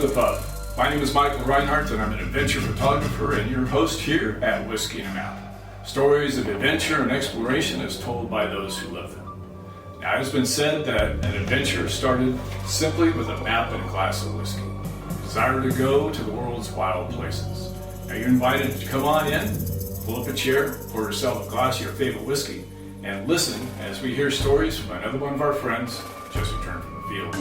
to the pub. My name is Michael Reinhardt, and I'm an adventure photographer and your host here at Whiskey and a Map. Stories of adventure and exploration as told by those who live them. Now, it has been said that an adventure started simply with a map and a glass of whiskey. A desire to go to the world's wild places. Now, you're invited to come on in, pull up a chair, pour yourself a glass of your favorite whiskey, and listen as we hear stories from another one of our friends just returned from the field.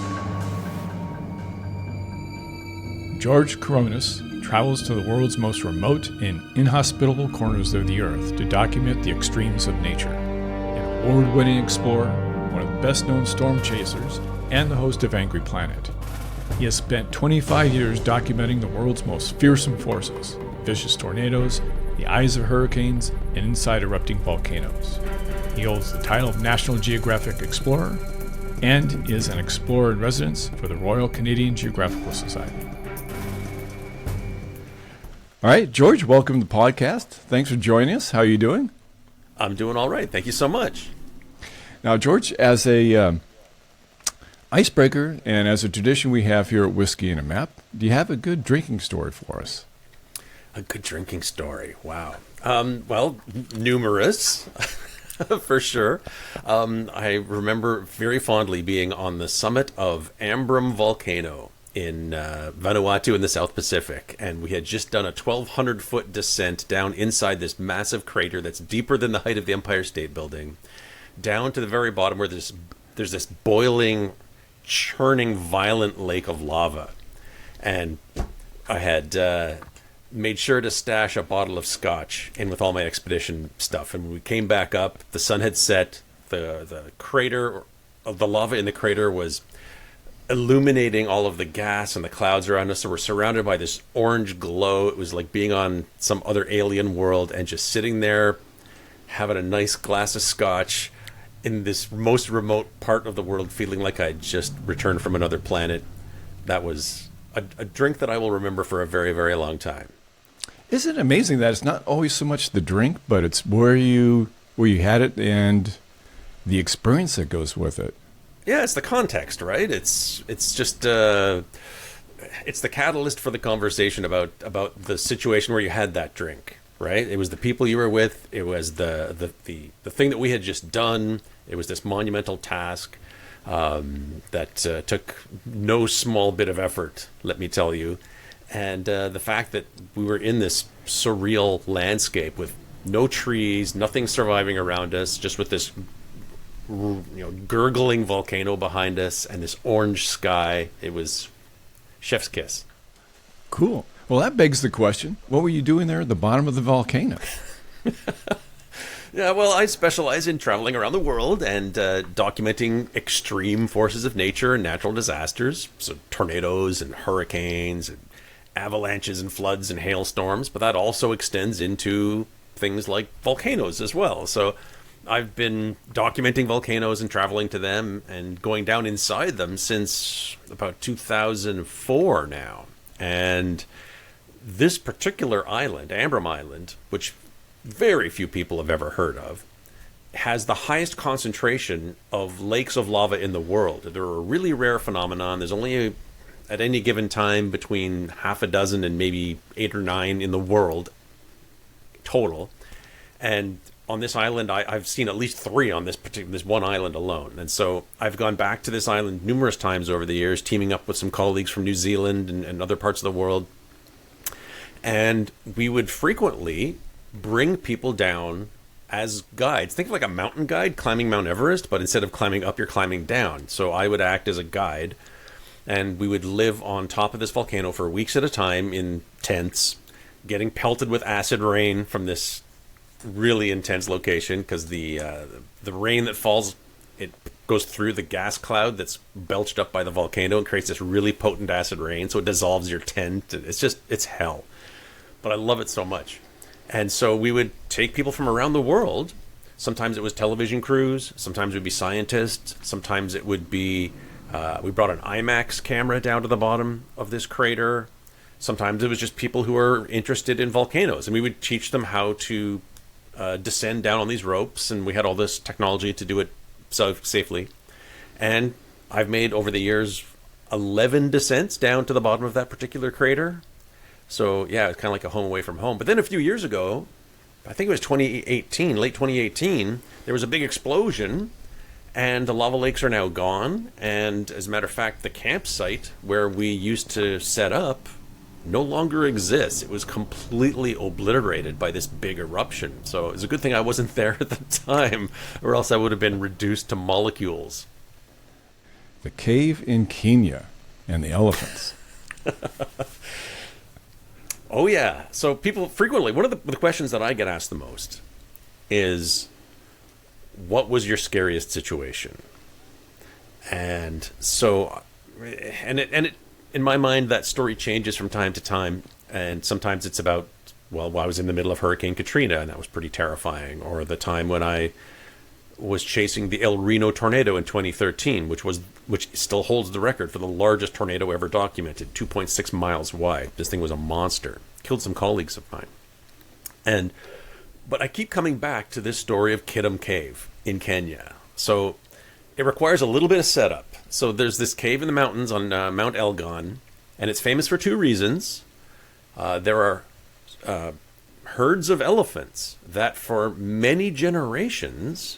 George Kourounis travels to the world's most remote and inhospitable corners of the earth to document the extremes of nature. An award-winning explorer, one of the best-known storm chasers, and the host of Angry Planet. He has spent 25 years documenting the world's most fearsome forces, vicious tornadoes, the eyes of hurricanes, and inside erupting volcanoes. He holds the title of National Geographic Explorer and is an explorer in residence for the Royal Canadian Geographical Society. All right, George, welcome to the podcast. Thanks for joining us. How are you doing? I'm doing all right. Thank you so much. Now, George, as a icebreaker and as a tradition we have here at Whiskey and a Map, do you have a good drinking story for us? A good drinking story. Wow. Well, numerous, for sure. I remember very fondly being on the summit of Ambrum Volcano in Vanuatu in the South Pacific, and we had just done a 1,200-foot descent down inside this massive crater that's deeper than the height of the Empire State Building, down to the very bottom where there's this boiling, churning, violent lake of lava. And I had made sure to stash a bottle of scotch in with all my expedition stuff. And when we came back up, the sun had set, the crater, the lava in the crater was illuminating all of the gas and the clouds around us. So we're surrounded by this orange glow. It was like being on some other alien world, and just sitting there having a nice glass of scotch in this most remote part of the world, feeling like I just returned from another planet. That was a drink that I will remember for a very, very long time. Isn't it amazing that it's not always so much the drink, but it's where you had it and the experience that goes with it? Yeah, it's the context, right? It's just it's the catalyst for the conversation about the situation where you had that drink, right? It was the people you were with. It was the thing that we had just done. It was this monumental task that took no small bit of effort, let me tell you. And the fact that we were in this surreal landscape with no trees, nothing surviving around us, just with this gurgling volcano behind us and this orange sky. It was chef's kiss. Cool. Well, that begs the question, what were you doing there at the bottom of the volcano? Yeah, well, I specialize in traveling around the world and documenting extreme forces of nature and natural disasters. So tornadoes and hurricanes and avalanches and floods and hailstorms, but that also extends into things like volcanoes as well. So I've been documenting volcanoes and traveling to them and going down inside them since about 2004 now. And this particular island, Ambrum Island, which very few people have ever heard of, has the highest concentration of lakes of lava in the world. They're a really rare phenomenon. There's only, at any given time, between half a dozen and maybe 8 or 9 in the world total. And on this island, I've seen at least 3 on this one island alone. And so I've gone back to this island numerous times over the years, teaming up with some colleagues from New Zealand and other parts of the world. And we would frequently bring people down as guides. Think of like a mountain guide climbing Mount Everest, but instead of climbing up, you're climbing down. So I would act as a guide, and we would live on top of this volcano for weeks at a time in tents, getting pelted with acid rain from this really intense location, because the rain that falls, it goes through the gas cloud that's belched up by the volcano and creates this really potent acid rain, so it dissolves your tent. It's hell, but I love it so much. And so we would take people from around the world. Sometimes it was television crews, sometimes it would be scientists, sometimes it would be we brought an IMAX camera down to the bottom of this crater. Sometimes it was just people who were interested in volcanoes, and we would teach them how to descend down on these ropes, and we had all this technology to do it so safely. And I've made over the years 11 descents down to the bottom of that particular crater. So yeah, it's kind of like a home away from home. But then a few years ago, I think it was 2018, late 2018, there was a big explosion, and the lava lakes are now gone. And as a matter of fact, the campsite where we used to set up no longer exists. It was completely obliterated by this big eruption. So it's a good thing I wasn't there at the time, or else I would have been reduced to molecules. The cave in Kenya and the elephants. Oh yeah. So people frequently, one of the questions that I get asked the most is, what was your scariest situation? And so, in my mind, that story changes from time to time, and sometimes it's about, well, I was in the middle of Hurricane Katrina, and that was pretty terrifying, or the time when I was chasing the El Reno tornado in 2013, which still holds the record for the largest tornado ever documented, 2.6 miles wide. This thing was a monster. Killed some colleagues of mine. But I keep coming back to this story of Kidum Cave in Kenya. So it requires a little bit of setup. So there's this cave in the mountains on Mount Elgon, and it's famous for two reasons. There are herds of elephants that for many generations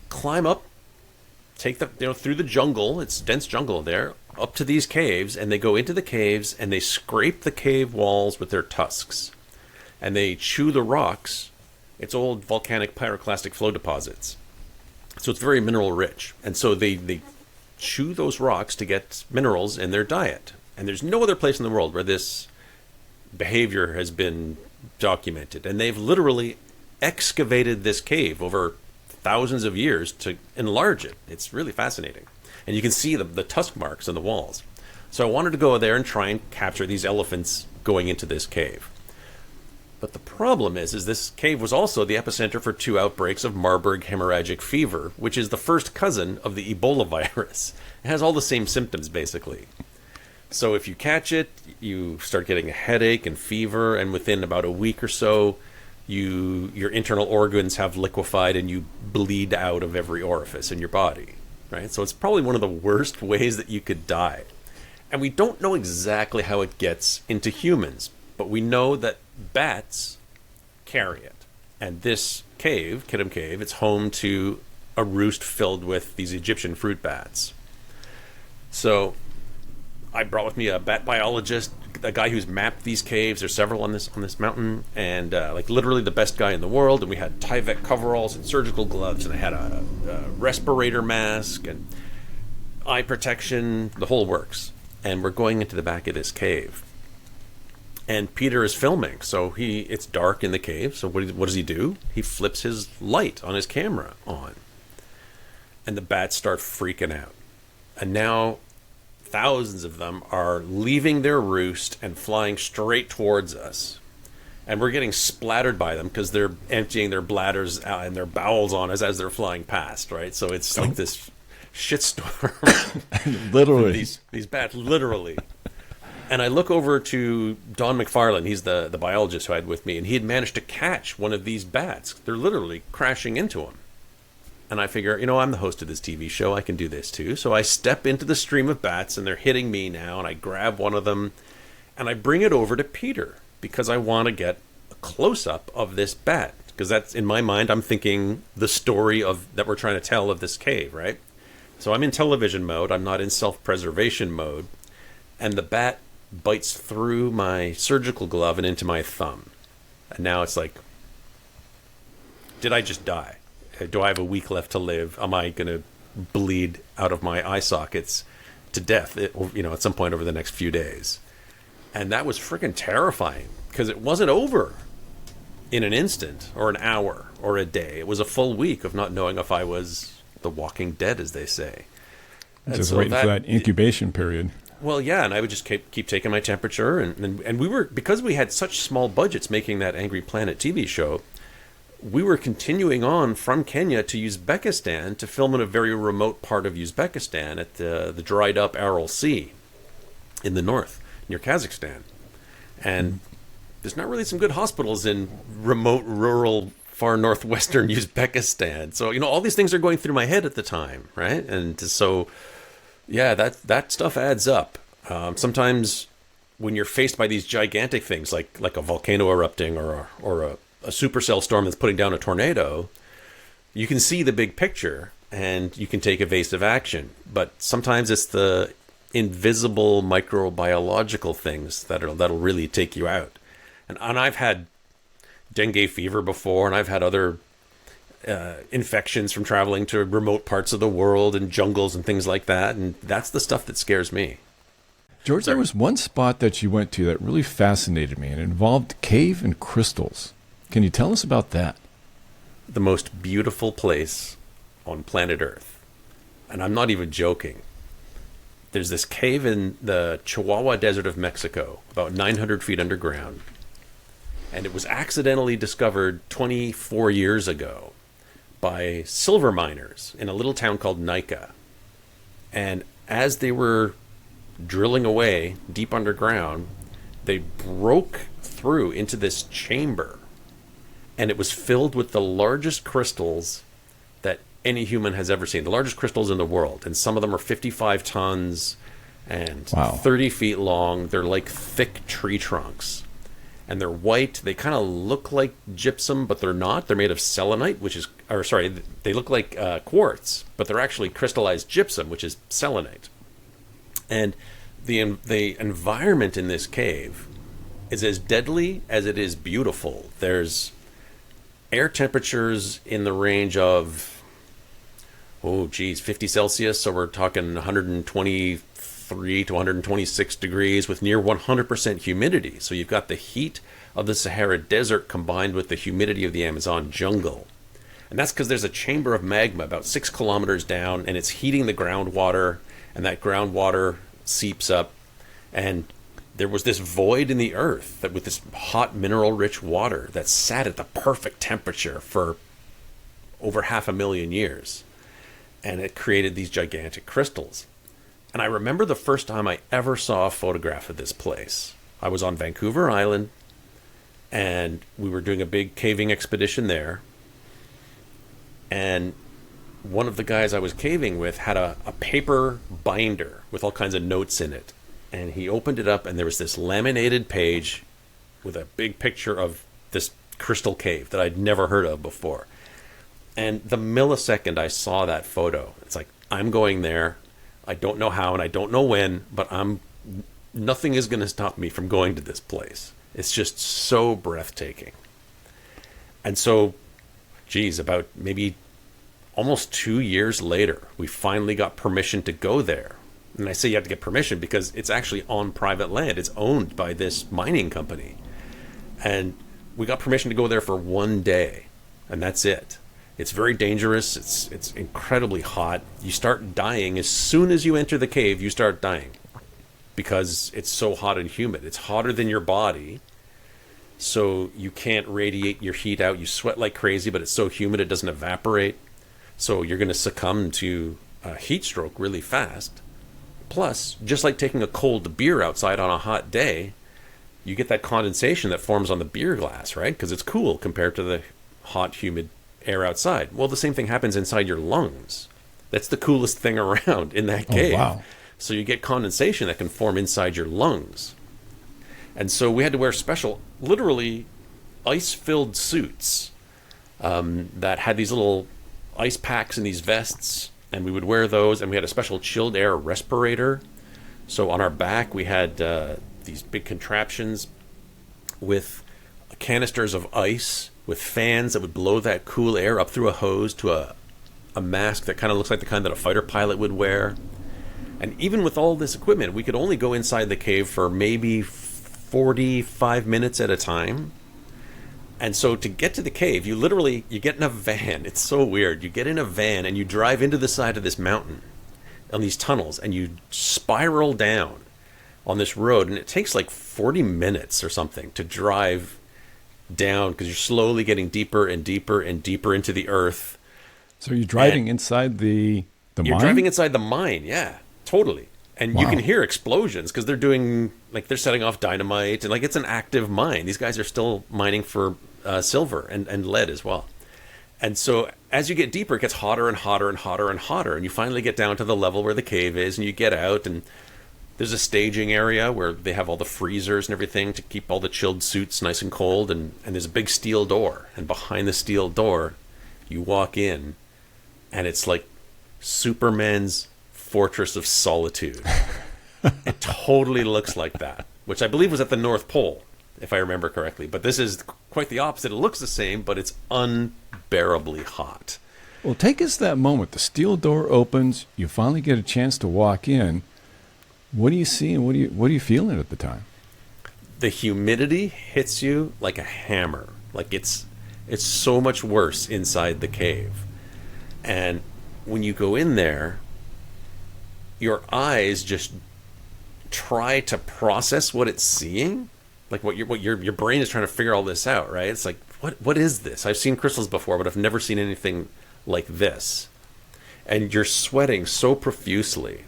climb up, take through the jungle, it's dense jungle there, up to these caves, and they go into the caves and they scrape the cave walls with their tusks. And they chew the rocks. It's old volcanic pyroclastic flow deposits. So it's very mineral rich. And so they chew those rocks to get minerals in their diet. And there's no other place in the world where this behavior has been documented. And they've literally excavated this cave over thousands of years to enlarge it. It's really fascinating. And you can see the tusk marks on the walls. So I wanted to go there and try and capture these elephants going into this cave. But the problem is this cave was also the epicenter for 2 outbreaks of Marburg hemorrhagic fever, which is the first cousin of the Ebola virus. It has all the same symptoms, basically. So if you catch it, you start getting a headache and fever, and within about a week or so, your internal organs have liquefied and you bleed out of every orifice in your body, right? So it's probably one of the worst ways that you could die. And we don't know exactly how it gets into humans, but we know that bats carry it. And this cave, Kidum Cave, it's home to a roost filled with these Egyptian fruit bats. So I brought with me a bat biologist, a guy who's mapped these caves. There's several on this mountain, and like literally the best guy in the world. And we had Tyvek coveralls and surgical gloves, and I had a respirator mask and eye protection, the whole works. And we're going into the back of this cave. And Peter is filming, so it's dark in the cave. So what does he do? He flips his light on his camera on, and the bats start freaking out. And now thousands of them are leaving their roost and flying straight towards us. And we're getting splattered by them because they're emptying their bladders and their bowels on us as they're flying past, right? So it's like this shitstorm. Literally. These bats, literally. And I look over to Don McFarlane, he's the biologist who I had with me, and he had managed to catch one of these bats. They're literally crashing into him. And I figure, I'm the host of this TV show, I can do this too. So I step into the stream of bats, and they're hitting me now, and I grab one of them, and I bring it over to Peter, because I want to get a close-up of this bat. Because that's, in my mind, I'm thinking the story that we're trying to tell of this cave, right? So I'm in television mode, I'm not in self-preservation mode, and the bat bites through my surgical glove and into my thumb. And now it's like, did I just die? Do I have a week left to live? Am I going to bleed out of my eye sockets to death, at some point over the next few days? And that was freaking terrifying, because it wasn't over in an instant or an hour or a day. It was a full week of not knowing if I was the walking dead, as they say. Just waiting for that incubation period. Well, yeah, and I would just keep taking my temperature, and we were, because we had such small budgets making that Angry Planet TV show, we were continuing on from Kenya to Uzbekistan to film in a very remote part of Uzbekistan at the dried up Aral Sea in the north, near Kazakhstan. And there's not really some good hospitals in remote, rural, far northwestern Uzbekistan. So, all these things are going through my head at the time, right? And so, Yeah, that stuff adds up. Sometimes when you're faced by these gigantic things like a volcano erupting or a supercell storm that's putting down a tornado, you can see the big picture and you can take evasive action. But sometimes it's the invisible microbiological things that'll really take you out. And I've had dengue fever before, and I've had other infections from traveling to remote parts of the world and jungles and things like that. And that's the stuff that scares me. George, there was one spot that you went to that really fascinated me, and it involved cave and crystals. Can you tell us about that? The most beautiful place on planet Earth. And I'm not even joking. There's this cave in the Chihuahua Desert of Mexico, about 900 feet underground. And it was accidentally discovered 24 years ago by silver miners in a little town called Nika. And as they were drilling away deep underground, they broke through into this chamber. And it was filled with the largest crystals that any human has ever seen. The largest crystals in the world. And some of them are 55 tons and 30 feet long. They're like thick tree trunks. And they're white. They kind of look like gypsum, but they're not. They're made of selenite, they look like quartz, but they're actually crystallized gypsum, which is selenite. And the environment in this cave is as deadly as it is beautiful. There's air temperatures in the range of, 50 Celsius. So we're talking 123 to 126 degrees with near 100% humidity. So you've got the heat of the Sahara Desert combined with the humidity of the Amazon jungle. And that's because there's a chamber of magma about 6 kilometers down, and it's heating the groundwater, and that groundwater seeps up. And there was this void in the earth that with this hot mineral-rich water that sat at the perfect temperature for over 500,000 years. And it created these gigantic crystals. And I remember the first time I ever saw a photograph of this place. I was on Vancouver Island, and we were doing a big caving expedition there. And one of the guys I was caving with had a paper binder with all kinds of notes in it. And he opened it up, and there was this laminated page with a big picture of this crystal cave that I'd never heard of before. And the millisecond I saw that photo, it's like, I'm going there. I don't know how and I don't know when, but nothing is going to stop me from going to this place. It's just so breathtaking. And so, about maybe almost 2 years later, we finally got permission to go there. And I say you have to get permission because it's actually on private land. It's owned by this mining company. And we got permission to go there for 1 day, and that's it. It's very dangerous. It's incredibly hot. You start dying as soon as you enter the cave. You start dying because it's so hot and humid. It's hotter than your body, so you can't radiate your heat out. You sweat like crazy, but it's so humid it doesn't evaporate. So you're going to succumb to a heat stroke really fast. Plus, just like taking a cold beer outside on a hot day, you get that condensation that forms on the beer glass, right? Because it's cool compared to the hot, humid air outside. Well, the same thing happens inside your lungs. That's the coolest thing around in that cave. Oh, wow. So you get condensation that can form inside your lungs. And so we had to wear special, literally ice-filled suits that had these little ice packs and these vests, and we would wear those, and we had a special chilled air respirator. So on our back we had these big contraptions with canisters of ice with fans that would blow that cool air up through a hose to a mask that kind of looks like the kind that a fighter pilot would wear. And even with all this equipment, we could only go inside the cave for maybe 45 minutes at a time. And so to get to the cave, you get in a van. It's so weird. You get in a van and you drive into the side of this mountain on these tunnels, and you spiral down on this road, and it takes like 40 minutes or something to drive down because you're slowly getting deeper and deeper and deeper into the earth. So you're driving inside the mine? You're driving inside the mine, yeah, totally. And you can hear explosions because they're setting off dynamite, and it's an active mine. These guys are still mining for silver and lead as well. And so as you get deeper, it gets hotter and hotter and hotter and hotter, and you finally get down to the level where the cave is, and you get out, and there's a staging area where they have all the freezers and everything to keep all the chilled suits nice and cold, and there's a big steel door, and behind the steel door, you walk in, and it's like Superman's Fortress of Solitude. It totally looks like that, which I believe was at the North Pole, if I remember correctly. But this is quite the opposite. It looks the same, but it's unbearably hot. Well, take us that moment. The steel door opens. You finally get a chance to walk in. What do you see, and what are you feeling at the time? The humidity hits you like a hammer. Like it's so much worse inside the cave. And when you go in there, your eyes just try to process what it's seeing. Like what your brain is trying to figure all this out, right? It's like, what is this? I've seen crystals before, but I've never seen anything like this. And you're sweating so profusely,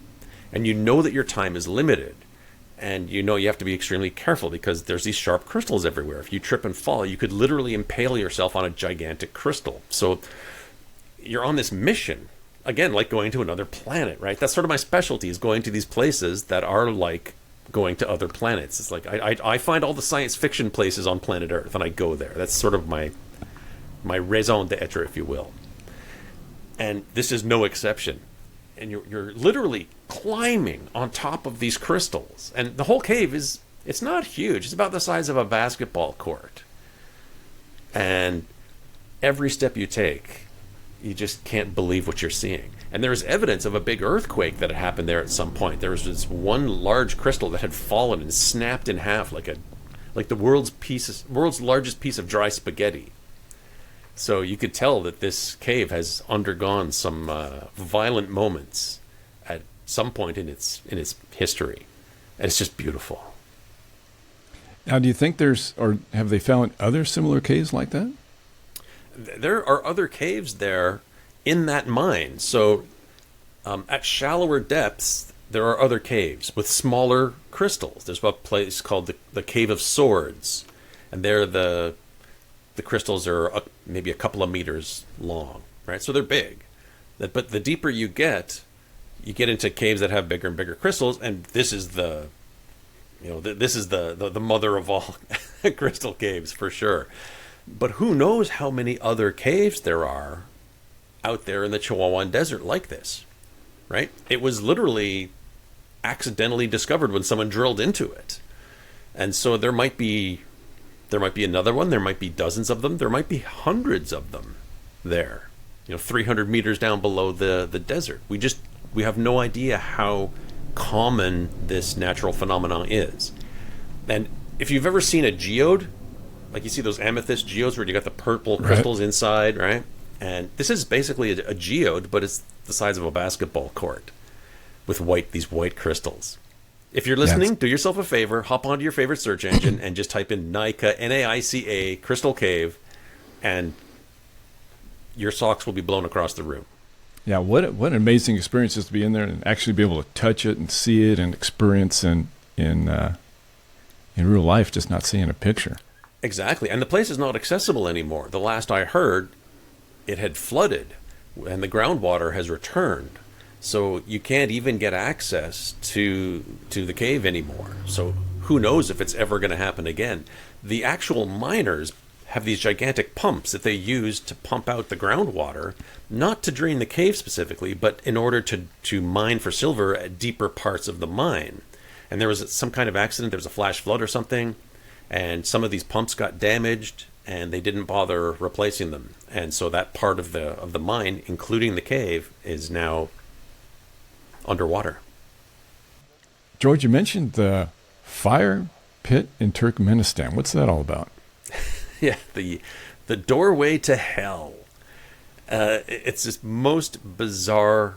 and you know that your time is limited, and you know you have to be extremely careful because there's these sharp crystals everywhere. If you trip and fall, you could literally impale yourself on a gigantic crystal. So you're on this mission, again, like going to another planet, right? That's sort of my specialty, is going to these places that are like going to other planets. It's like I find all the science fiction places on planet Earth, and I go there. That's sort of my raison d'etre, if you will. And this is no exception. And you're literally climbing on top of these crystals. And the whole cave it's not huge. It's about the size of a basketball court. And every step you take, you just can't believe what you're seeing. And there's evidence of a big earthquake that had happened there at some point. There was this one large crystal that had fallen and snapped in half like the world's largest piece of dry spaghetti. So you could tell that this cave has undergone some violent moments at some point in its history, and it's just beautiful. Now, do you think or have they found other similar caves like that? There are other caves there in that mine. So at shallower depths, there are other caves with smaller crystals. There's a place called the Cave of Swords, and there the crystals are maybe a couple of meters long, right? So they're big. But the deeper you get into caves that have bigger and bigger crystals, and this is the mother of all crystal caves for sure. But who knows how many other caves there are out there in the Chihuahuan Desert like this, right? It was literally accidentally discovered when someone drilled into it. And so there might be another one. There might be dozens of them. There might be hundreds of them there, 300 meters down below the desert. We have no idea how common this natural phenomenon is. And if you've ever seen a geode, like you see those amethyst geodes where you got the purple crystals inside, right? And this is basically a geode, but it's the size of a basketball court with these white crystals. If you're listening, do yourself a favor, hop onto your favorite search engine and just type in NICA, N-A-I-C-A, Crystal Cave, and your socks will be blown across the room. Yeah, what an amazing experience is to be in there and actually be able to touch it and see it and experience in real life, just not seeing a picture. Exactly, and the place is not accessible anymore. The last I heard, it had flooded, and the groundwater has returned. So you can't even get access to the cave anymore. So who knows if it's ever going to happen again. The actual miners have these gigantic pumps that they use to pump out the groundwater, not to drain the cave specifically, but in order to mine for silver at deeper parts of the mine. And there was some kind of accident. There was a flash flood or something, and some of these pumps got damaged, and they didn't bother replacing them. And so that part of the mine, including the cave, is now underwater. George, you mentioned the fire pit in Turkmenistan. What's that all about? Yeah, the doorway to hell. It's this most bizarre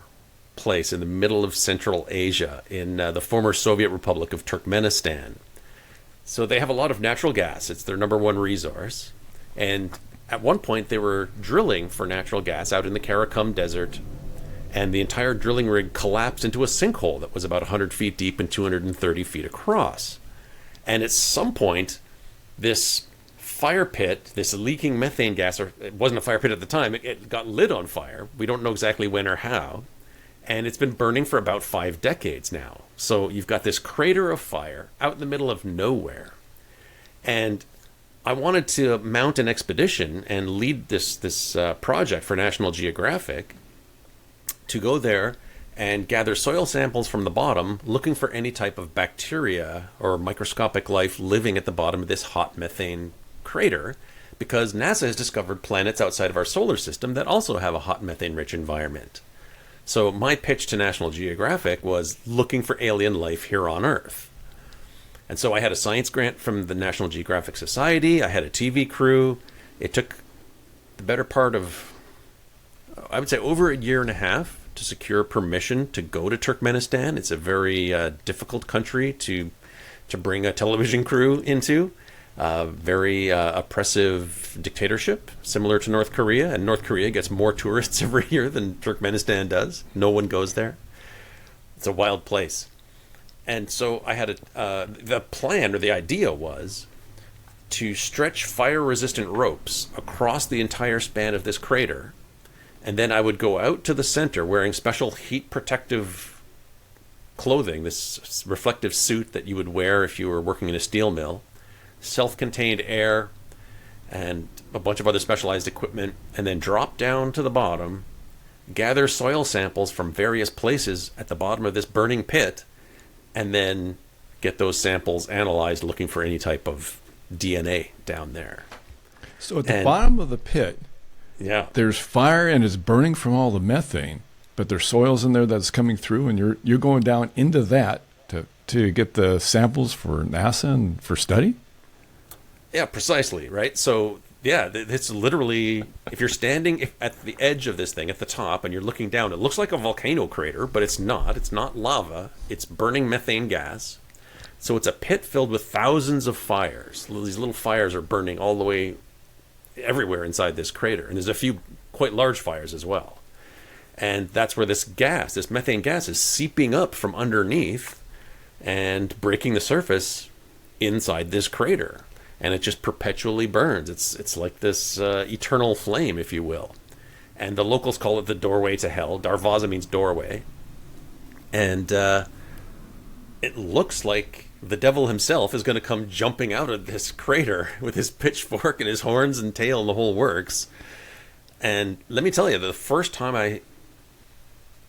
place in the middle of Central Asia in the former Soviet Republic of Turkmenistan. So they have a lot of natural gas. It's their number one resource. And at one point they were drilling for natural gas out in the Karakum Desert, and the entire drilling rig collapsed into a sinkhole that was about 100 feet deep and 230 feet across. And at some point, this fire pit, this leaking methane gas, or it wasn't a fire pit at the time, it got lit on fire. We don't know exactly when or how. And it's been burning for about 5 decades now. So you've got this crater of fire out in the middle of nowhere. And I wanted to mount an expedition and lead this project for National Geographic to go there and gather soil samples from the bottom, looking for any type of bacteria or microscopic life living at the bottom of this hot methane crater, because NASA has discovered planets outside of our solar system that also have a hot methane-rich environment. So my pitch to National Geographic was looking for alien life here on Earth. And so I had a science grant from the National Geographic Society. I had a TV crew. It took the better part of, I would say, over a year and a half to secure permission to go to Turkmenistan. It's a very difficult country to bring a television crew into. Very oppressive dictatorship, similar to North Korea. And North Korea gets more tourists every year than Turkmenistan does. No one goes there. It's a wild place. And so I had the plan, or the idea was to stretch fire-resistant ropes across the entire span of this crater. And then I would go out to the center wearing special heat protective clothing, this reflective suit that you would wear if you were working in a steel mill, self-contained air, and a bunch of other specialized equipment, and then drop down to the bottom, gather soil samples from various places at the bottom of this burning pit, and then get those samples analyzed looking for any type of DNA down there. So at the bottom of the pit, yeah, there's fire and it's burning from all the methane, but there's soils in there that's coming through, and you're going down into that to get the samples for NASA and for study? Yeah, precisely, right? So, yeah, it's literally, if you're standing at the edge of this thing, at the top, and you're looking down, it looks like a volcano crater, but it's not. It's not lava. It's burning methane gas. So it's a pit filled with thousands of fires. These little fires are burning all the way everywhere inside this crater. And there's a few quite large fires as well. And that's where this methane gas is seeping up from underneath and breaking the surface inside this crater. And it just perpetually burns. It's like this eternal flame, if you will. And the locals call it the doorway to hell. Darvaza means doorway. And it looks like the devil himself is going to come jumping out of this crater with his pitchfork and his horns and tail and the whole works. And let me tell you, the first time I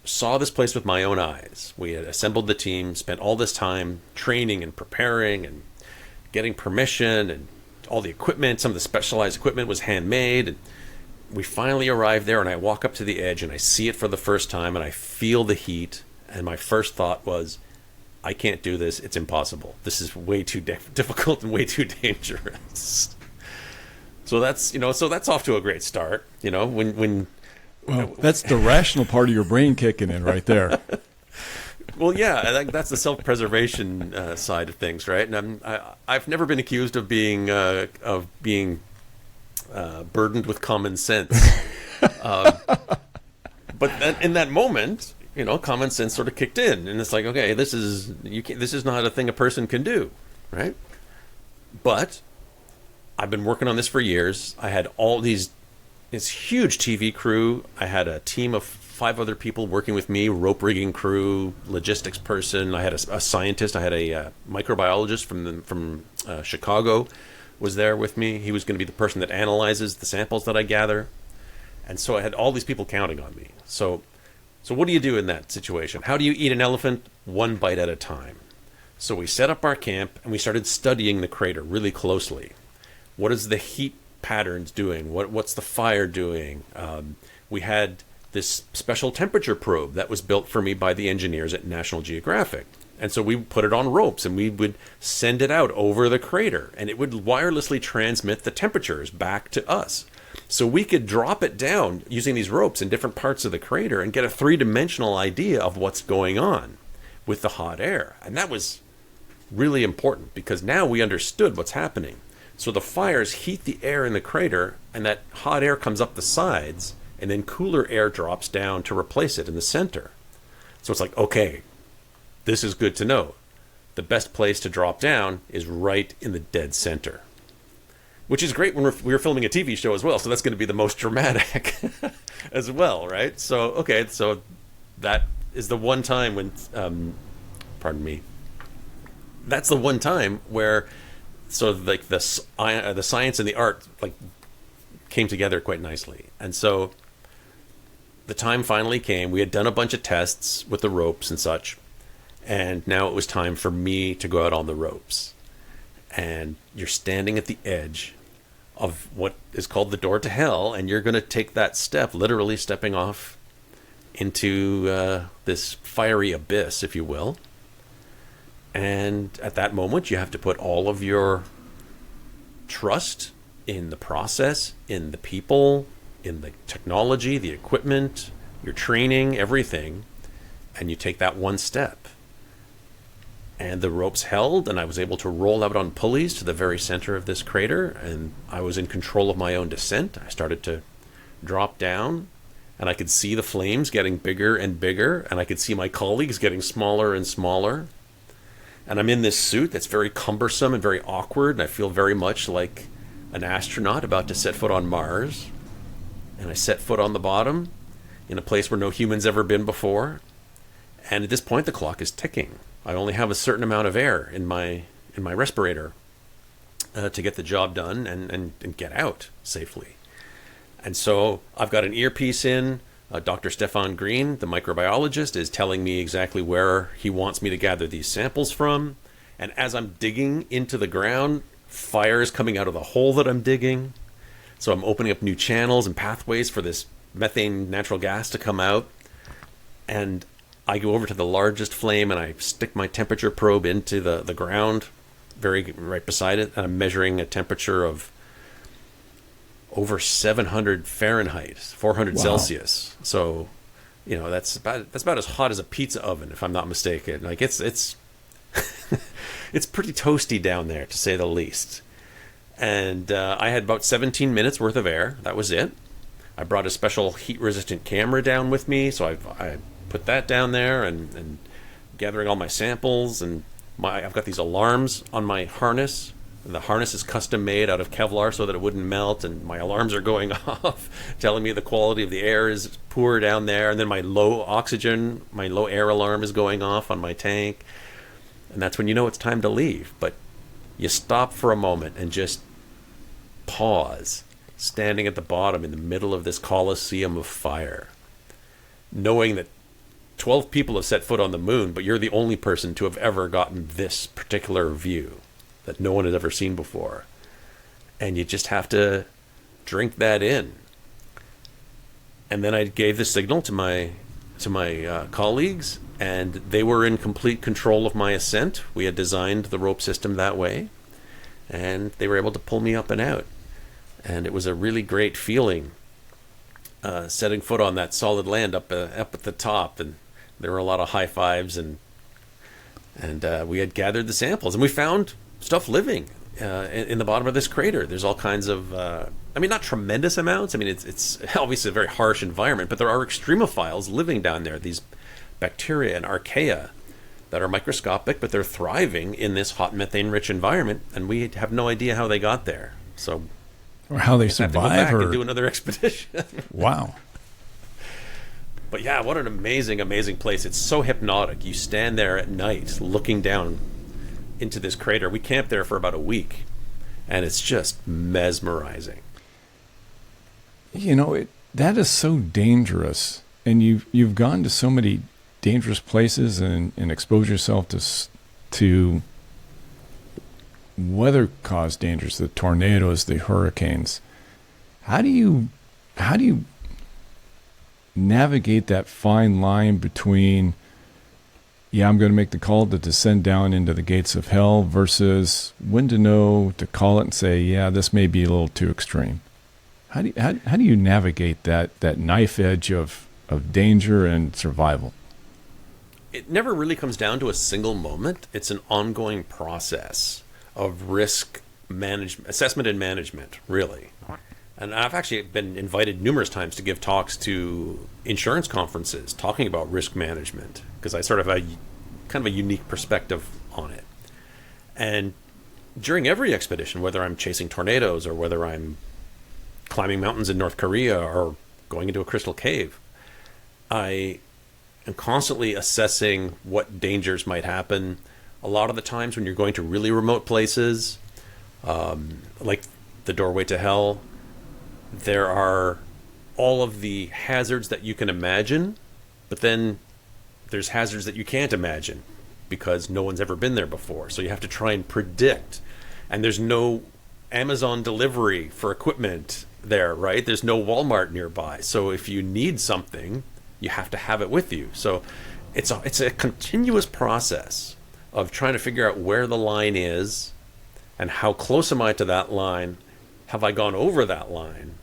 saw this place with my own eyes, we had assembled the team, spent all this time training and preparing and getting permission, and all the equipment, some of the specialized equipment was handmade, and we finally arrived there, and I walk up to the edge and I see it for the first time, and I feel the heat, and my first thought was, I can't do this. It's impossible. This is way too difficult and way too dangerous. So that's off to a great start. Well, that's the rational part of your brain kicking in right there. Well, yeah, that's the self-preservation side of things, right? And I've never been accused of being burdened with common sense. But then in that moment, common sense sort of kicked in, and it's like, okay, this is not a thing a person can do, right? But I've been working on this for years. I had this huge TV crew. I had a team of 5 other people working with me, rope rigging crew, logistics person. I had a scientist. I had a microbiologist from Chicago was there with me. He was going to be the person that analyzes the samples that I gather. And so I had all these people counting on me. So what do you do in that situation? How do you eat an elephant? One bite at a time. So we set up our camp and we started studying the crater really closely. What is the heat patterns doing? What's the fire doing? We had this special temperature probe that was built for me by the engineers at National Geographic. And so we put it on ropes and we would send it out over the crater, and it would wirelessly transmit the temperatures back to us. So we could drop it down using these ropes in different parts of the crater and get a 3-dimensional idea of what's going on with the hot air. And that was really important because now we understood what's happening. So the fires heat the air in the crater, and that hot air comes up the sides, and then cooler air drops down to replace it in the center. So it's like, okay, this is good to know. The best place to drop down is right in the dead center. which is great when we're filming a TV show as well. So that's going to be the most dramatic as well, right? So, okay, so that is the one time when, pardon me, that's the one time where sort of like the science and the art like came together quite nicely. And so the time finally came. We had done a bunch of tests with the ropes and such, and now it was time for me to go out on the ropes. And you're standing at the edge of what is called the door to hell, and you're going to take that step, literally stepping off into this fiery abyss, if you will. And at that moment, you have to put all of your trust in the process, in the people, in the technology, the equipment, your training, everything, and you take that one step. And the ropes held, and I was able to roll out on pulleys to the very center of this crater, and I was in control of my own descent. I started to drop down, and I could see the flames getting bigger and bigger, and I could see my colleagues getting smaller and smaller. And I'm in this suit that's very cumbersome and very awkward, and I feel very much like an astronaut about to set foot on Mars. And I set foot on the bottom in a place where no human's ever been before. And at this point, the clock is ticking. I only have a certain amount of air in my respirator to get the job done and get out safely. And so I've got an earpiece in. Dr. Stefan Green, the microbiologist, is telling me exactly where he wants me to gather these samples from. And as I'm digging into the ground, fire is coming out of the hole that I'm digging. So I'm opening up new channels and pathways for this methane natural gas to come out. And I go over to the largest flame and I stick my temperature probe into the ground, right beside it. And I'm measuring a temperature of over 700 Fahrenheit, 400 Wow. Celsius. So, that's about as hot as a pizza oven, if I'm not mistaken. Like it's it's pretty toasty down there, to say the least. And I had about 17 minutes worth of air. That was it. I brought a special heat-resistant camera down with me, so I put that down there and gathering all my samples. And I've got these alarms on my harness. The harness is custom made out of Kevlar so that it wouldn't melt, and my alarms are going off, telling me the quality of the air is poor down there. And then my low air alarm is going off on my tank. And that's when you know it's time to leave. But you stop for a moment and just pause, standing at the bottom in the middle of this coliseum of fire, knowing that 12 people have set foot on the moon, but you're the only person to have ever gotten this particular view that no one has ever seen before. And you just have to drink that in. And then I gave the signal to my colleagues, and they were in complete control of my ascent. We had designed the rope system that way, and they were able to pull me up and out. And it was a really great feeling, setting foot on that solid land up at the top. And there were a lot of high fives, and we had gathered the samples, and we found stuff living in the bottom of this crater. There's all kinds of, not tremendous amounts. It's obviously a very harsh environment, but there are extremophiles living down there, these bacteria and archaea that are microscopic, but they're thriving in this hot methane-rich environment, and we have no idea how they got there. So, or how they have to go survive, back or and do another expedition. Wow. But yeah, what an amazing, amazing place. It's so hypnotic. You stand there at night looking down into this crater. We camped there for about a week, and it's just mesmerizing. That is so dangerous, and you've gone to so many dangerous places and exposed yourself to weather caused dangers, the tornadoes, the hurricanes. How do you navigate that fine line between, I'm going to make the call to descend down into the gates of hell, versus when to know to call it and say, this may be a little too extreme? How do you navigate that knife edge of danger and survival? It never really comes down to a single moment. It's an ongoing process of risk management, assessment and management, really. And I've actually been invited numerous times to give talks to insurance conferences talking about risk management, because I sort of have kind of a unique perspective on it. And during every expedition, whether I'm chasing tornadoes or whether I'm climbing mountains in North Korea or going into a crystal cave, I am constantly assessing what dangers might happen. A lot of the times when you're going to really remote places, like the doorway to hell, there are all of the hazards that you can imagine, but then there's hazards that you can't imagine because no one's ever been there before. So you have to try and predict. And there's no Amazon delivery for equipment there, right? There's no Walmart nearby. So if you need something, you have to have it with you. So it's a continuous process of trying to figure out where the line is and how close am I to that line? Have I gone over that line?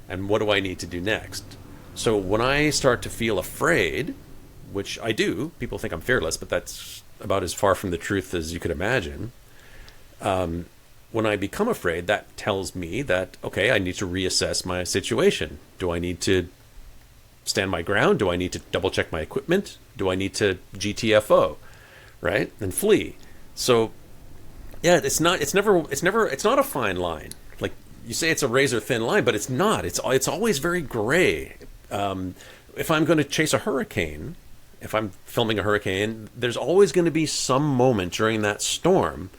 And what do I need to do next? So when I start to feel afraid, which I do, people think I'm fearless, but that's about as far from the truth as you could imagine. When I become afraid, that tells me that, okay, I need to reassess my situation. Do I need to stand my ground? Do I need to double check my equipment? Do I need to GTFO, right? And flee. So yeah, it's not a fine line. Like you say, it's a razor thin line, but it's not. It's always very gray. If I'm going to chase a hurricane, if I'm filming a hurricane, there's always going to be some moment during that storm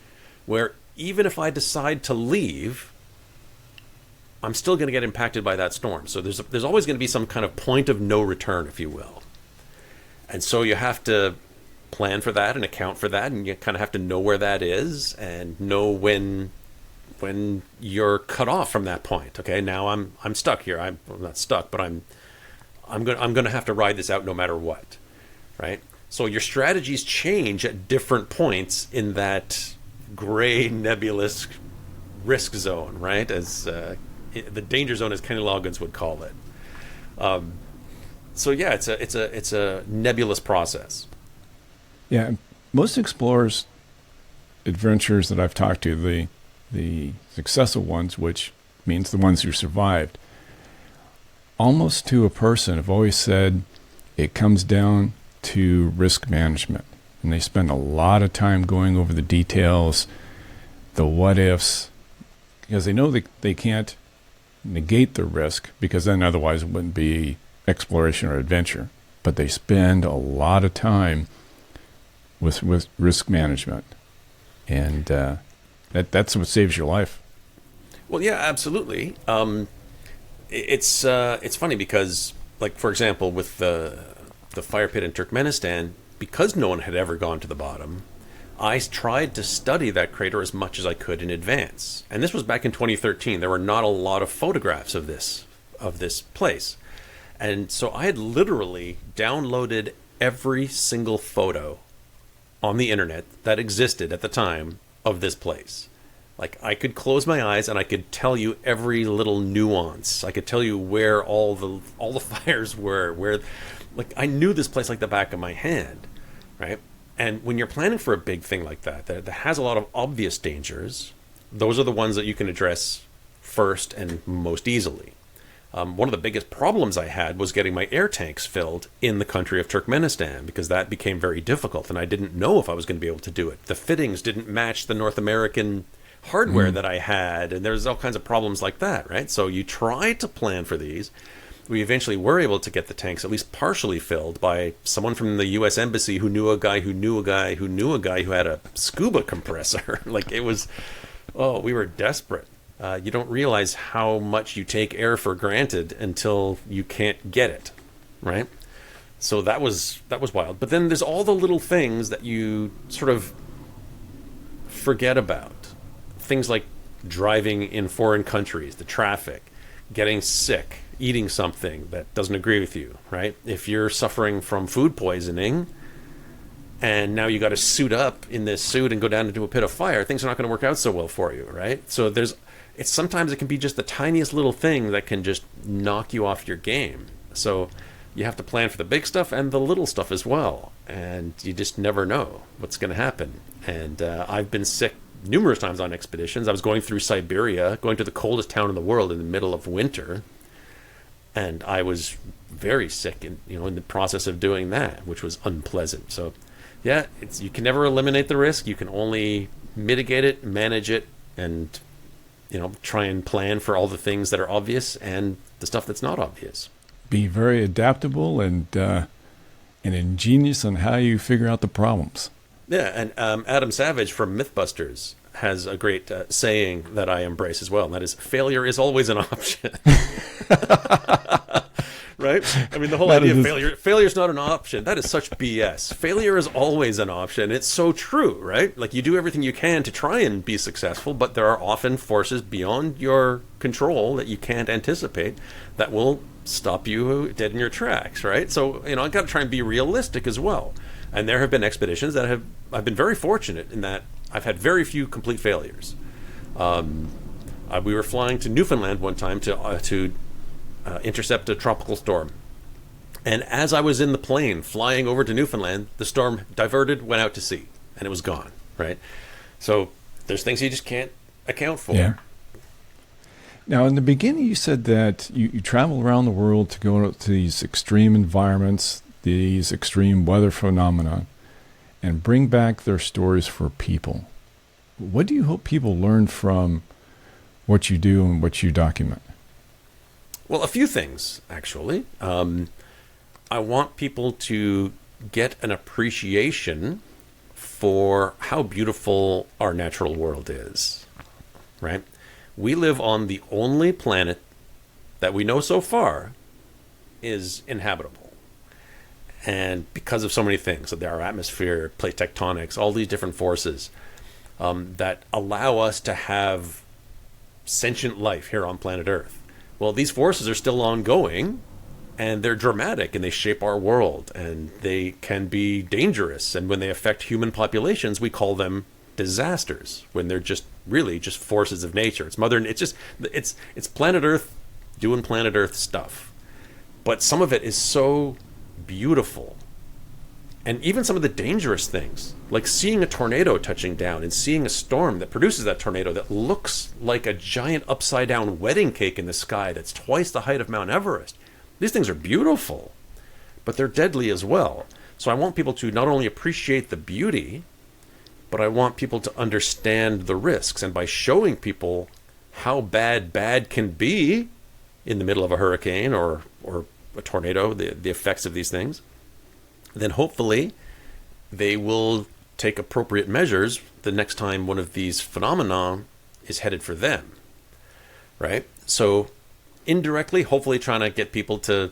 where even if I decide to leave, I'm still going to get impacted by that storm. So there's always going to be some kind of point of no return, if you will. And so you have to plan for that and account for that, and you kind of have to know where that is and know when you're cut off from that point. Okay, now I'm stuck here. I'm not stuck, but I'm going to have to ride this out no matter what, right? So your strategies change at different points in that gray nebulous risk zone, right? As the danger zone, as Kenny Loggins would call it. So yeah, it's a nebulous process. Yeah, most explorers, adventurers that I've talked to, the successful ones, which means the ones who survived, almost to a person, have always said it comes down to risk management. And they spend a lot of time going over the details, the what ifs, because they know they can't negate the risk, because then otherwise it wouldn't be exploration or adventure. But they spend a lot of time with risk management. And that's what saves your life. Well, yeah, absolutely. It's funny because, like, for example, with the fire pit in Turkmenistan, because no one had ever gone to the bottom, I tried to study that crater as much as I could in advance. And this was back in 2013. There were not a lot of photographs of this place. And so I had literally downloaded every single photo on the internet that existed at the time of this place. Like, I could close my eyes and I could tell you every little nuance. I could tell you where all the fires were, where, like, I knew this place like the back of my hand, right? And when you're planning for a big thing like that has a lot of obvious dangers, those are the ones that you can address first and most easily. One of the biggest problems I had was getting my air tanks filled in the country of Turkmenistan, because that became very difficult, and I didn't know if I was going to be able to do it. The fittings didn't match the North American hardware that I had, and there's all kinds of problems like that, right? So you try to plan for these. We eventually were able to get the tanks at least partially filled by someone from the U.S. Embassy who knew a guy who knew a guy who knew a guy who had a scuba compressor. Like, it was, we were desperate. You don't realize how much you take air for granted until you can't get it, right? So that was wild. But then there's all the little things that you sort of forget about. Things like driving in foreign countries, the traffic, getting sick, eating something that doesn't agree with you, right? If you're suffering from food poisoning and now you got to suit up in this suit and go down into a pit of fire, things are not going to work out so well for you, right? So sometimes it can be just the tiniest little thing that can just knock you off your game. So you have to plan for the big stuff and the little stuff as well. And you just never know what's going to happen. And I've been sick numerous times on expeditions. I was going through Siberia, going to the coldest town in the world in the middle of winter. And I was very sick in the process of doing that, which was unpleasant. So yeah, you can never eliminate the risk. You can only mitigate it, manage it, and try and plan for all the things that are obvious and the stuff that's not obvious. Be very adaptable and ingenious on how you figure out the problems. Yeah, and Adam Savage from Mythbusters has a great saying that I embrace as well, and that is, failure is always an option. Right? I mean, the whole idea of failure is not an option. That is such BS. Failure is always an option. It's so true, right? Like, you do everything you can to try and be successful, but there are often forces beyond your control that you can't anticipate that will stop you dead in your tracks, right? So, I've got to try and be realistic as well. And there have been expeditions that I've been very fortunate in that I've had very few complete failures. We were flying to Newfoundland one time to intercept a tropical storm. And as I was in the plane flying over to Newfoundland, the storm diverted, went out to sea, and it was gone, right? So there's things you just can't account for. Yeah. Now, in the beginning, you said that you travel around the world to go to these extreme environments, these extreme weather phenomena, and bring back their stories for people. What do you hope people learn from what you do and what you document? Well, a few things, actually. I want people to get an appreciation for how beautiful our natural world is, right? We live on the only planet that we know so far is inhabitable. And because of so many things, our atmosphere, plate tectonics, all these different forces that allow us to have sentient life here on planet Earth. Well, these forces are still ongoing, and they're dramatic, and they shape our world, and they can be dangerous. And when they affect human populations, we call them disasters, when they're just really just forces of nature. It's planet Earth doing planet Earth stuff. But some of it is so beautiful. And even some of the dangerous things, like seeing a tornado touching down and seeing a storm that produces that tornado that looks like a giant upside down wedding cake in the sky that's twice the height of Mount Everest. These things are beautiful, but they're deadly as well. So I want people to not only appreciate the beauty, but I want people to understand the risks. And by showing people how bad can be in the middle of a hurricane or a tornado, the effects of these things, then hopefully they will take appropriate measures the next time one of these phenomena is headed for them, right? So indirectly, hopefully trying to get people to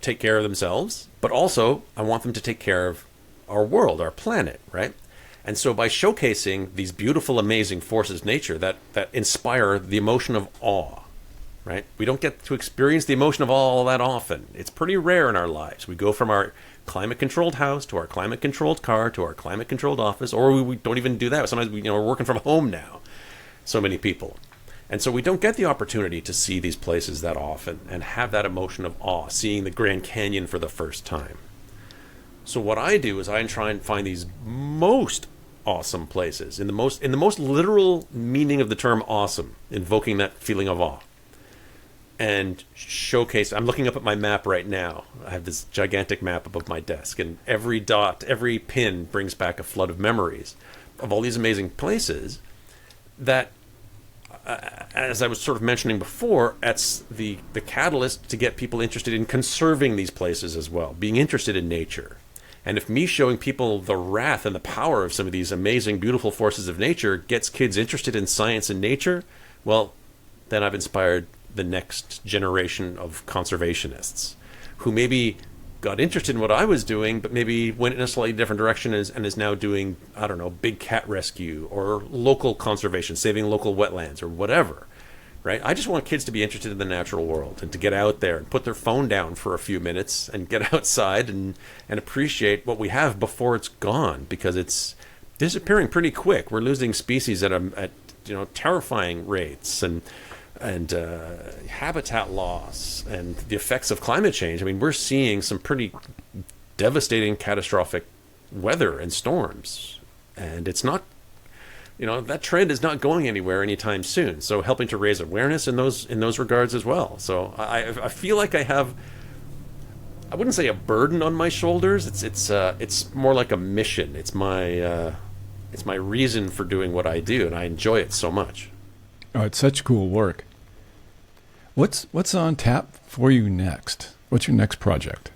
take care of themselves, but also I want them to take care of our world, our planet, right? And so by showcasing these beautiful, amazing forces of nature that inspire the emotion of awe, right? We don't get to experience the emotion of awe all that often. It's pretty rare in our lives. We go from our climate-controlled house to our climate-controlled car to our climate-controlled office, or we don't even do that. Sometimes we're working from home now, so many people. And so we don't get the opportunity to see these places that often and have that emotion of awe, seeing the Grand Canyon for the first time. So what I do is I try and find these most awesome places, in the most literal meaning of the term awesome, invoking that feeling of awe. And showcase. I'm looking up at my map right now. I have this gigantic map above my desk, and every dot, every pin brings back a flood of memories of all these amazing places that, as I was sort of mentioning before, that's the catalyst to get people interested in conserving these places as well, being interested in nature. And if me showing people the wrath and the power of some of these amazing, beautiful forces of nature gets kids interested in science and nature, well, then I've inspired the next generation of conservationists who maybe got interested in what I was doing, but maybe went in a slightly different direction and is now doing, I don't know, big cat rescue or local conservation, saving local wetlands or whatever, right? I just want kids to be interested in the natural world and to get out there and put their phone down for a few minutes and get outside and appreciate what we have before it's gone, because it's disappearing pretty quick. We're losing species at terrifying rates, and habitat loss and the effects of climate change. I mean, we're seeing some pretty devastating, catastrophic weather and storms, and it's not, that trend is not going anywhere anytime soon. So helping to raise awareness in those regards as well. So I feel like I have, I wouldn't say a burden on my shoulders. It's more like a mission. It's my It's my reason for doing what I do, and I enjoy it so much. Oh, it's such cool work. What's on tap for you next? What's your next project?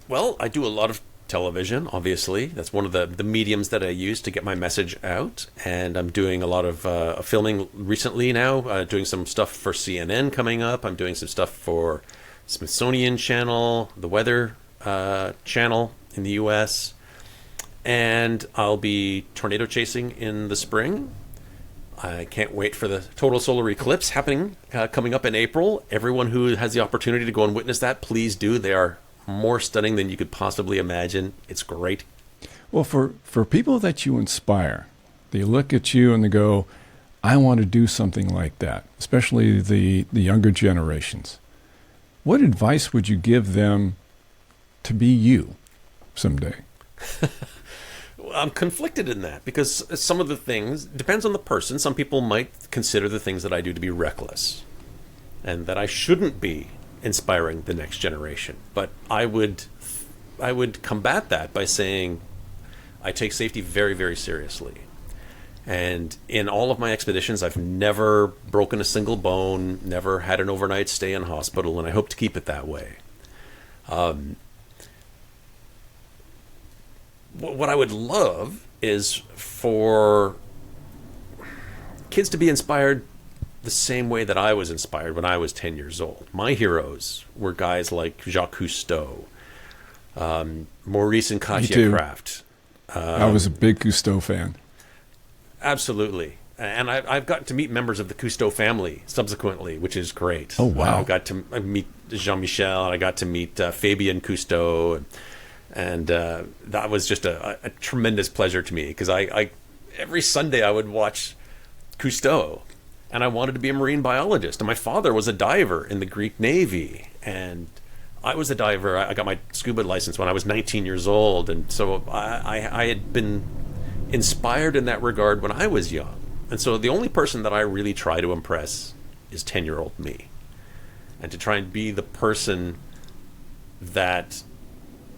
Well, I do a lot of television, obviously. That's one of the mediums that I use to get my message out. And I'm doing a lot of filming recently now, doing some stuff for CNN coming up. I'm doing some stuff for Smithsonian Channel, the Weather Channel in the US. And I'll be tornado chasing in the spring. I can't wait for the total solar eclipse happening, coming up in April. Everyone who has the opportunity to go and witness that, please do. They are more stunning than you could possibly imagine. It's great. Well, for people that you inspire, they look at you and they go, I want to do something like that, especially the younger generations. What advice would you give them to be you someday? I'm conflicted in that because some of the things, depends on the person. Some people might consider the things that I do to be reckless and that I shouldn't be inspiring the next generation. But I would combat that by saying I take safety very, very seriously. And in all of my expeditions, I've never broken a single bone, never had an overnight stay in hospital, and I hope to keep it that way. What I would love is for kids to be inspired the same way that I was inspired when I was 10 years old. My heroes were guys like Jacques Cousteau, Maurice and Katja Kraft. I was a big Cousteau fan. Absolutely. And I've gotten to meet members of the Cousteau family subsequently, which is great. Oh, wow. I got to meet Jean-Michel, and I got to meet Fabien Cousteau, and that was just a tremendous pleasure to me because I every Sunday I would watch Cousteau, and I wanted to be a marine biologist. And my father was a diver in the Greek Navy, and I was a diver. I got my scuba license when I was 19 years old, and so I had been inspired in that regard when I was young. And so the only person that I really try to impress is 10-year-old me, and to try and be the person that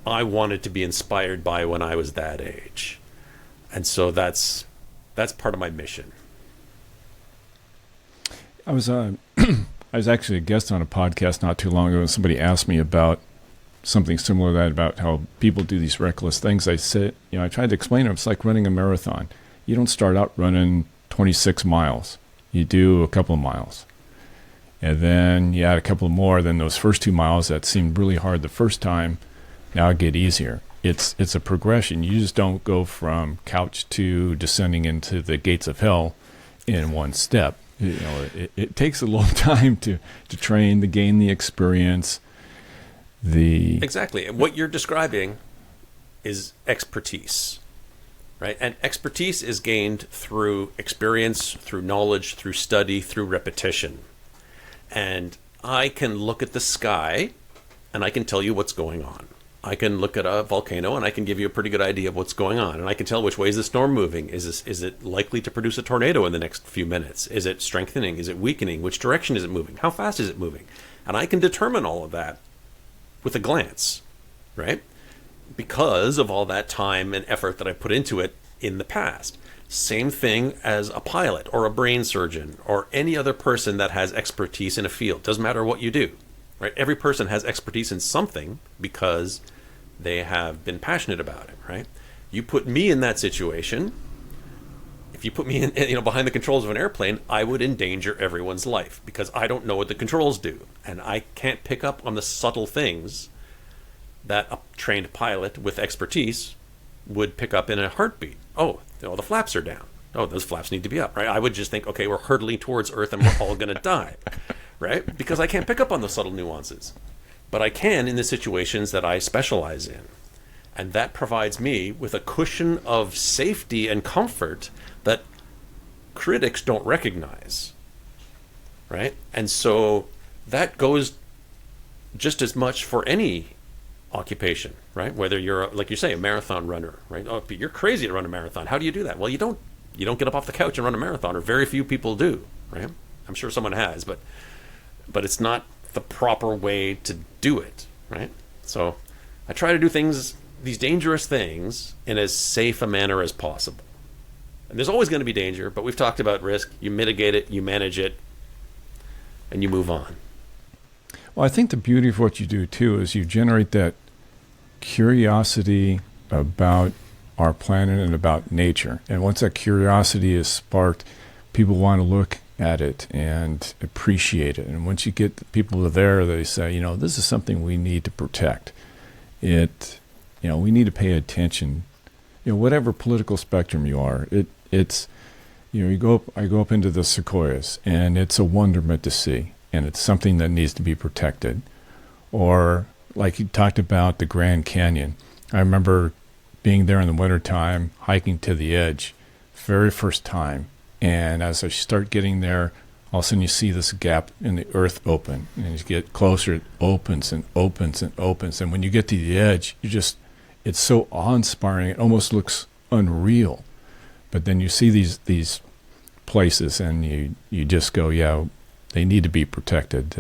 I wanted to be inspired by when I was that age. And so that's part of my mission. I was actually a guest on a podcast not too long ago, and somebody asked me about something similar to that, about how people do these reckless things. I said, I tried to explain to them, it's like running a marathon. You don't start out running 26 miles. You do a couple of miles. And then you add a couple more, then those first 2 miles that seemed really hard the first time, now get easier. It's a progression. You just don't go from couch to descending into the gates of hell in one step. It takes a long time to train, to gain the experience. Exactly. What you're describing is expertise, right? And expertise is gained through experience, through knowledge, through study, through repetition. And I can look at the sky and I can tell you what's going on. I can look at a volcano and I can give you a pretty good idea of what's going on. And I can tell which way is the storm moving. Is it likely to produce a tornado in the next few minutes? Is it strengthening? Is it weakening? Which direction is it moving? How fast is it moving? And I can determine all of that with a glance, right? Because of all that time and effort that I put into it in the past. Same thing as a pilot or a brain surgeon or any other person that has expertise in a field. Doesn't matter what you do, right? Every person has expertise in something because they have been passionate about it, right? You put me in that situation. If you put me in, behind the controls of an airplane, I would endanger everyone's life because I don't know what the controls do, and I can't pick up on the subtle things that a trained pilot with expertise would pick up in a heartbeat. Oh, the flaps are down. Oh, those flaps need to be up, right? I would just think, okay, we're hurtling towards Earth and we're all going to die, right? Because I can't pick up on those subtle nuances. But I can in the situations that I specialize in. And that provides me with a cushion of safety and comfort that critics don't recognize, right? And so that goes just as much for any occupation, right? Whether you're, like you say, a marathon runner, right? Oh, you're crazy to run a marathon. How do you do that? Well, you don't get up off the couch and run a marathon, or very few people do, right? I'm sure someone has, but it's not the proper way to do it, right? So I try to do things these dangerous things in as safe a manner as possible. And there's always going to be danger, but we've talked about risk. You mitigate it, you manage it, and you move on. Well, I think the beauty of what you do, too, is you generate that curiosity about our planet and about nature. And once that curiosity is sparked, people want to look at it and appreciate it. And once you get the people there, they say, you know, this is something we need to protect. It, you know, we need to pay attention. You know, whatever political spectrum you are, it's, you know, I go up into the sequoias, and it's a wonderment to see, and it's something that needs to be protected. Or like you talked about the Grand Canyon. I remember being there in the wintertime, hiking to the edge, very first time. And as I start getting there, all of a sudden you see this gap in the earth open. And as you get closer, it opens and opens and opens. And when you get to the edge, it's so awe-inspiring. It almost looks unreal. But then you see these places, and you just go, yeah, they need to be protected.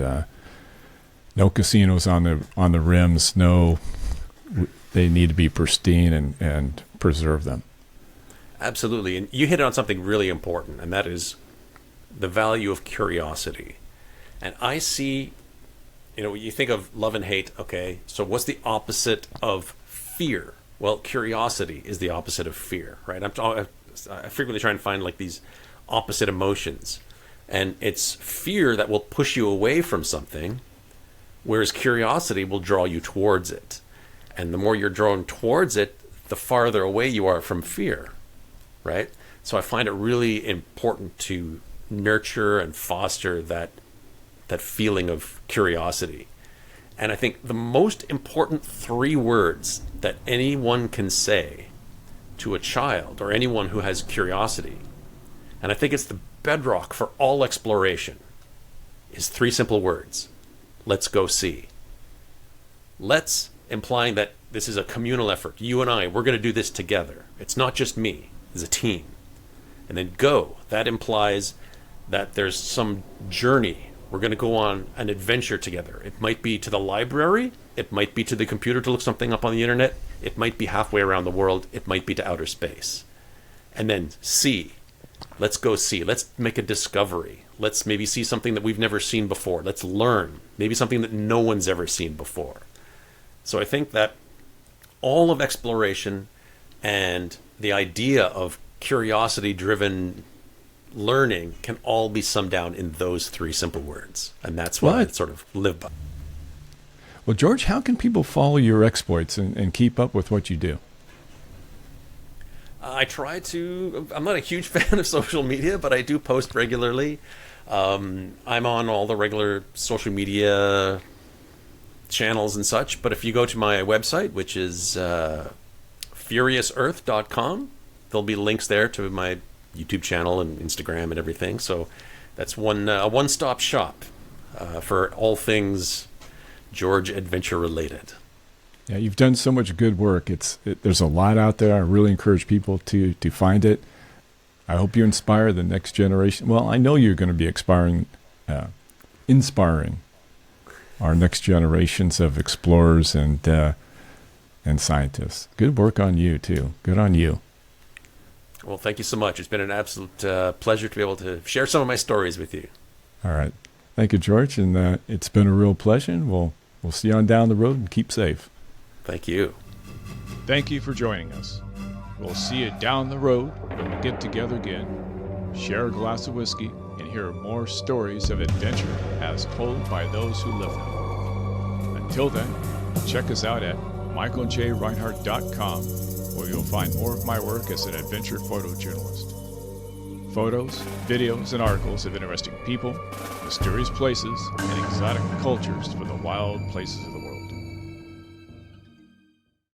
No casinos on the rims. No, they need to be pristine and preserve them. Absolutely. And you hit on something really important, and that is the value of curiosity. And I see, you know, you think of love and hate, okay, so what's the opposite of fear? Well, curiosity is the opposite of fear, right? I frequently try and find like these opposite emotions. And it's fear that will push you away from something, whereas curiosity will draw you towards it. And the more you're drawn towards it, the farther away you are from fear, right? So I find it really important to nurture and foster that feeling of curiosity. And I think the most important 3 words that anyone can say to a child or anyone who has curiosity, and I think it's the bedrock for all exploration, is 3 simple words. Let's go see. Let's, implying that this is a communal effort. You and I, we're going to do this together. It's not just me. It's a team. And then go. That implies that there's some journey. We're going to go on an adventure together. It might be to the library. It might be to the computer to look something up on the internet. It might be halfway around the world. It might be to outer space. And then see. Let's go see. Let's make a discovery. Let's maybe see something that we've never seen before. Let's learn. Maybe something that no one's ever seen before. So I think that all of exploration and the idea of curiosity-driven learning can all be summed down in those 3 simple words. And that's what I sort of live by. Well, George, how can people follow your exploits and keep up with what you do? I try to. I'm not a huge fan of social media, but I do post regularly. I'm on all the regular social media channels and such. But if you go to my website, which is furiousearth.com, there'll be links there to my YouTube channel and Instagram and everything. So that's a one-stop shop for all things George adventure related. Yeah, you've done so much good work. There's a lot out there. I really encourage people to find it. I hope you inspire the next generation. Well, I know you're going to be inspiring our next generations of explorers and scientists. Good work on you too. Good on you. Well, thank you so much. It's been an absolute pleasure to be able to share some of my stories with you. All right. Thank you, George. And it's been a real pleasure. And we'll see you on down the road, and keep safe. Thank you. Thank you for joining us. We'll see you down the road when we get together again, share a glass of whiskey, and hear more stories of adventure as told by those who live them. Until then, check us out at michaeljreinhardt.com, where you'll find more of my work as an adventure photojournalist. Photos, videos, and articles of interesting people, mysterious places, and exotic cultures from the wild places of the world.